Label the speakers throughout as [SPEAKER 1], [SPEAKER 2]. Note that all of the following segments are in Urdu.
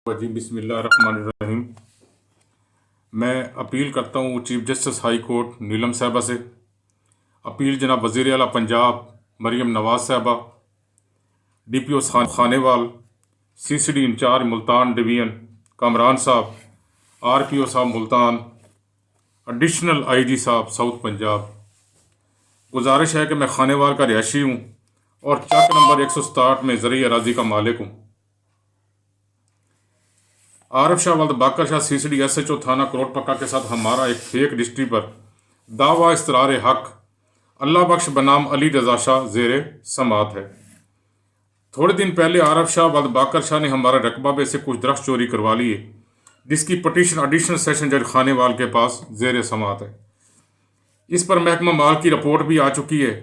[SPEAKER 1] جی بسم اللہ الرحمن الرحیم۔ میں اپیل کرتا ہوں چیف جسٹس ہائی کورٹ نیلم صاحبہ سے، اپیل جناب وزیر اعلیٰ پنجاب مریم نواز صاحبہ، D P O Khanewal, C C D incharge Multan division Kamran صاحب، آر پی او صاحب ملتان، ایڈیشنل آئی جی صاحب ساؤتھ پنجاب۔ گزارش ہے کہ میں خانے وال کا رہائشی ہوں اور چک نمبر 167 میں زرعی اراضی کا مالک ہوں۔ عارف شاہ ولد Baqir Shah C C D S H O تھانہ کروٹ پکا کے ساتھ ہمارا ایک فیک رجسٹری پر دعویٰ استرار حق اللہ بخش بنام علی رضا شاہ زیر سماعت ہے۔ تھوڑے دن پہلے عارف شاہ ولد باقر شاہ نے ہمارے رقبہ میں سے کچھ درخت چوری کروا لیے، جس کی پٹیشن ایڈیشنل سیشن جج خانے وال کے پاس زیر سماعت ہے۔ اس پر محکمہ مال کی رپورٹ بھی آ چکی ہے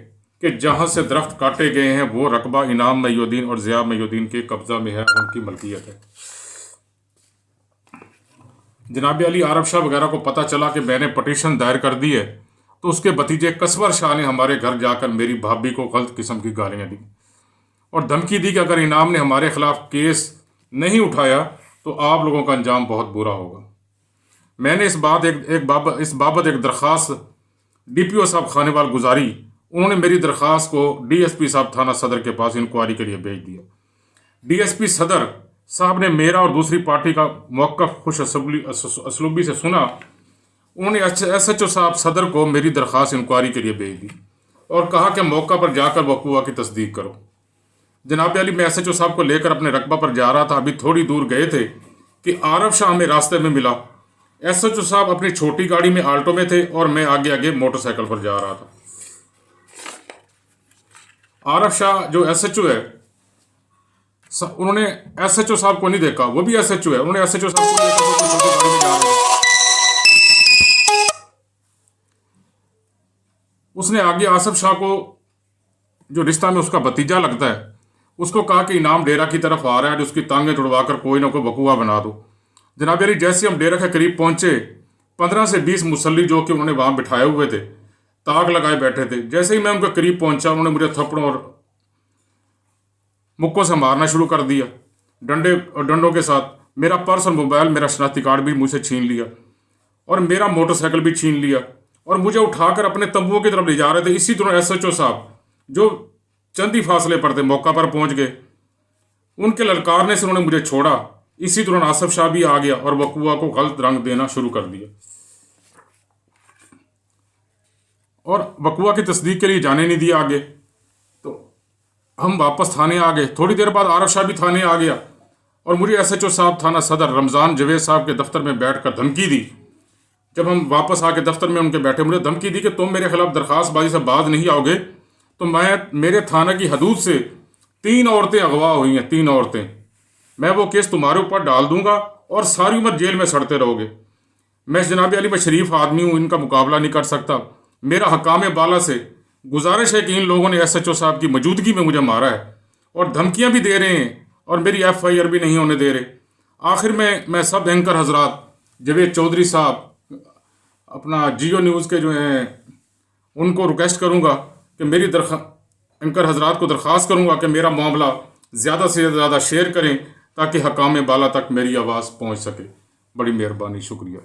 [SPEAKER 1] کہ جہاں سے درخت کاٹے گئے ہیں وہ رقبہ انعام محی الدین اور ضیاء محی الدین کے قبضہ میں ہے، ان کی ملکیت ہے۔ جناب علی عارف شاہ وغیرہ کو پتہ چلا کہ میں نے پٹیشن دائر کر دی ہے تو اس کے بھتیجے کسور شاہ نے ہمارے گھر جا کر میری بھابھی کو غلط قسم کی گالیاں دی اور دھمکی دی کہ اگر انعام نے ہمارے خلاف کیس نہیں اٹھایا تو آپ لوگوں کا انجام بہت برا ہوگا۔ میں نے اس بابت ایک درخواست ڈی پی او صاحب خانے وال گزاری، انہوں نے میری درخواست کو ڈی ایس پی صاحب تھانہ صدر کے پاس انکوائری کے لیے بھیج دیا۔ ڈی ایس پی صدر صاحب نے میرا اور دوسری پارٹی کا موقف خوش اسلوبی سے سنا۔ انہوں نے ایس ایچ او صاحب صدر کو میری درخواست انکوائری کے لیے بھیج دی اور کہا کہ موقع پر جا کر وقوع کی تصدیق کرو۔ جناب علی میں ایس ایچ او صاحب کو لے کر اپنے رقبہ پر جا رہا تھا، ابھی تھوڑی دور گئے تھے کہ عارف شاہ ہمیں راستے میں ملا۔ ایس ایچ او صاحب اپنی چھوٹی گاڑی میں آلٹو میں تھے اور میں آگے آگے موٹر سائیکل پر جا رہا تھا۔ عارف شاہ جو ایس ایچ او ہے، انہوں نے ایس ایچ او صاحب کو نہیں دیکھا، وہ بھی ایس ایچ او ہے، انہوں نے ایس ایچ او صاحب کو دیکھا تو چھوٹی گاڑی میں جا رہے تھے۔ اس نے آگے آصف شاہ کو، جو رشتہ میں اس کا بھتیجا لگتا ہے، اس کو کہا کہ انعام ڈیرہ کی طرف آ رہا ہے، اس کی ٹانگیں توڑوا کر کوئی نہ کوئی وقوع بنا دو۔ جناب علی جیسے ہم ڈیرہ کے قریب پہنچے، 15 سے 20 مسلی جو کہ انہوں نے وہاں بٹھائے ہوئے تھے، تاغ لگائے بیٹھے تھے، جیسے ہی میں ان کے قریب پہنچا انہوں نے مجھے تھپڑوں اور مکوں سے مارنا شروع کر دیا، ڈنڈوں کے ساتھ۔ میرا پرس اور موبائل، میرا شناختی کارڈ بھی مجھ سے چھین لیا اور میرا موٹر سائیکل بھی چھین لیا اور مجھے اٹھا کر اپنے تمبوؤں کی طرف لے جا رہے تھے۔ اسی طرح ایس ایچ او صاحب جو چند ہی فاصلے پر تھے موقع پر پہنچ گئے، ان کے للکارنے سے انہوں نے مجھے چھوڑا۔ اسی طرح آصف شاہ بھی آ گیا اور وقوع کو غلط رنگ دینا شروع کر دیا اور وقوع کی تصدیق کے لیے جانے نہیں دیا آگے۔ تو ہم واپس تھانے آ گئے۔ تھوڑی دیر بعد عارف شاہ بھی تھانے آ گیا اور مجھے ایس ایچ او صاحب تھانہ صدر رمضان جوید صاحب کے دفتر میں بیٹھ کر دھمکی دی۔ جب ہم واپس آ کے دفتر میں ان کے بیٹھے، مجھے دھمکی دی کہ تم میرے خلاف درخواست بازی سے باز نہیں آؤ گے تو میرے تھانہ کی حدود سے 3 عورتیں اغوا ہوئی ہیں، 3 عورتیں، میں وہ کیس تمہارے اوپر ڈال دوں گا اور ساری عمر جیل میں سڑتے رہو گے۔ میں جناب علی میں شریف آدمی ہوں، ان کا مقابلہ نہیں کر سکتا۔ میرا حکام بالا سے گزارش ہے کہ ان لوگوں نے ایس ایچ او صاحب کی موجودگی میں مجھے مارا ہے اور دھمکیاں بھی دے رہے ہیں اور میری ایف آئی آر بھی نہیں ہونے دے رہے۔ آخر میں سب اینکر حضرات، جوید چودھری صاحب اپنا جیو نیوز کے جو ہیں ان کو ریکویسٹ کروں گا کہ میری اینکر حضرات کو درخواست کروں گا کہ میرا معاملہ زیادہ سے زیادہ شیئر کریں تاکہ حکام بالا تک میری آواز پہنچ سکے۔ بڑی مہربانی، شکریہ۔